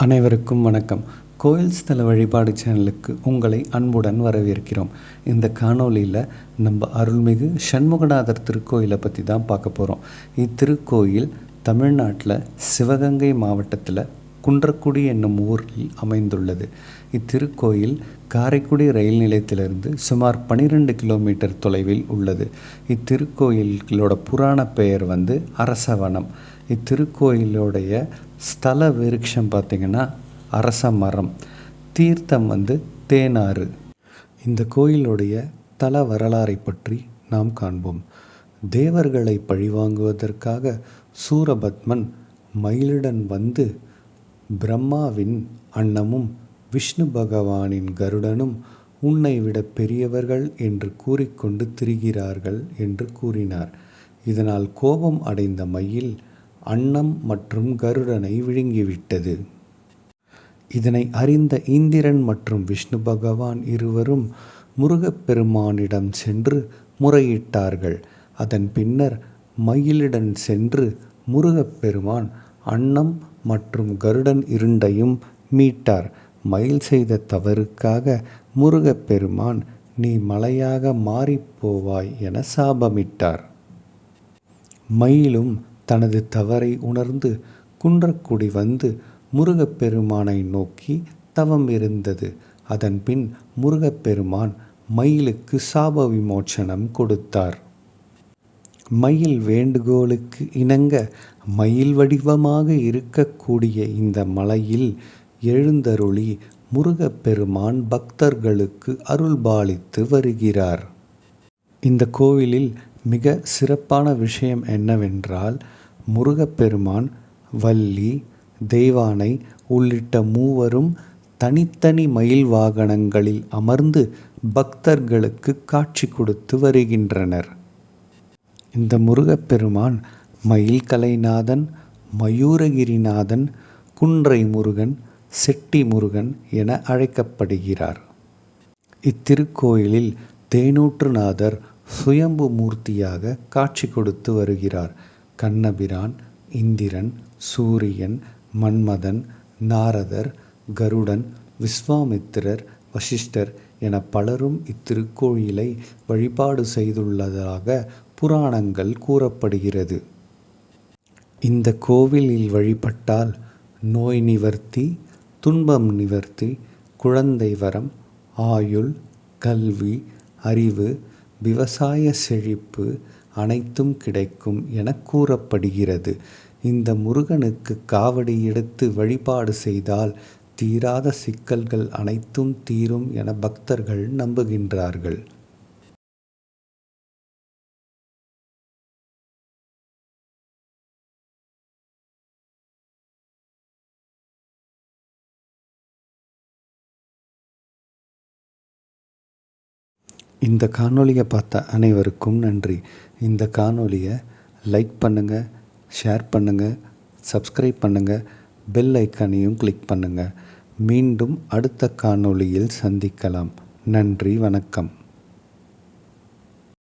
அனைவருக்கும் வணக்கம். கோயில் ஸ்தல வழிபாடு சேனலுக்கு உங்களை அன்புடன் வரவேற்கிறோம். இந்த காணொளியில் நம்ம அருள்மிகு சண்முகநாதர் திருக்கோயிலை பற்றி தான் பார்க்க போகிறோம். இத்திருக்கோயில் தமிழ்நாட்டில் சிவகங்கை மாவட்டத்தில் குன்றக்குடி என்னும் ஊரில் அமைந்துள்ளது. இத்திருக்கோயில் காரைக்குடி ரயில் நிலையத்திலிருந்து சுமார் 12 கிலோமீட்டர் தொலைவில் உள்ளது. இத்திருக்கோயிலோட புராண பெயர் அரசவனம். இத்திருக்கோயிலுடைய ஸ்தல விருட்சம் பார்த்திங்கன்னா அரச மரம். தீர்த்தம் தேனாறு. இந்த கோயிலுடைய தல வரலாறை பற்றி நாம் காண்போம். தேவர்களை பழிவாங்குவதற்காக சூரபத்மன் மயிலுடன் பிரம்மாவின் அன்னமும் விஷ்ணு பகவானின் கருடனும் உன்னை விட பெரியவர்கள் என்று கூறிக்கொண்டு திரிகிறார்கள் என்று கூறினார். இதனால் கோபம் அடைந்த மயில் அன்னம் மற்றும் கருடனை விழுங்கிவிட்டது. இதனை அறிந்த இந்திரன் மற்றும் விஷ்ணு பகவான் இருவரும் முருகப்பெருமானிடம் சென்று முறையிட்டார்கள். அதன் பின்னர் மயிலுடன் சென்று முருகப்பெருமான் அன்னம் மற்றும் கருடன் இரண்டையும் மீட்டார். மயில் செய்த தவறுக்காக முருகப்பெருமான் நீ மலையாக மாறிப்போவாய் என சாபமிட்டார். மயிலும் தனது தவறை உணர்ந்து குன்றக்குடி முருகப்பெருமானை நோக்கி தவம் இருந்தது. அதன்பின் முருகப்பெருமான் மயிலுக்கு சாப விமோச்சனம் கொடுத்தார். மயில் வேண்டுகோளுக்கு இணங்க மயில் வடிவமாக இருக்கக்கூடிய இந்த மலையில் எழுந்தருளி முருகப்பெருமான் பக்தர்களுக்கு அருள்பாலித்து வருகிறார். இந்த கோவிலில் மிக சிறப்பான விஷயம் என்னவென்றால், முருகப்பெருமான், வள்ளி, தெய்வானை உள்ளிட்ட மூவரும் தனித்தனி மயில் வாகனங்களில் அமர்ந்து பக்தர்களுக்கு காட்சி கொடுத்து வருகின்றனர். இந்த முருகப்பெருமான் மயில் கலைநாதன், மயூரகிரிநாதன், குன்றை முருகன், செட்டி முருகன் என அழைக்கப்படுகிறார். இத்திருக்கோயிலில் தேனூற்றுநாதர் சுயம்பு மூர்த்தியாக காட்சி கொடுத்து வருகிறார். கண்ணபிரான், இந்திரன், சூரியன், மன்மதன், நாரதர், கருடன், விஸ்வாமித்திரர், வசிஷ்டர் என பலரும் இத்திருக்கோயிலை வழிபாடு செய்துள்ளதாக புராணங்கள் கூறப்படுகிறது. இந்த கோவிலில் வழிபட்டால் நோய் நிவர்த்தி, துன்பம் நிவர்த்தி, குழந்தை வரம், ஆயுள், கல்வி, அறிவு, விவசாய செழிப்பு அனைத்தும் கிடைக்கும் என கூறப்படுகிறது. இந்த முருகனுக்கு காவடி எடுத்து வழிபாடு செய்தால் தீராத சிக்கல்கள் அனைத்தும் தீரும் என பக்தர்கள் நம்புகின்றார்கள். இந்த காணொளியை பார்த்த அனைவருக்கும் நன்றி. இந்த காணொளியை லைக் பண்ணுங்கள், ஷேர் பண்ணுங்கள், சப்ஸ்கிரைப் பண்ணுங்கள், பெல் ஐக்கானையும் கிளிக் பண்ணுங்கள். மீண்டும் அடுத்த காணொளியில் சந்திக்கலாம். நன்றி, வணக்கம்.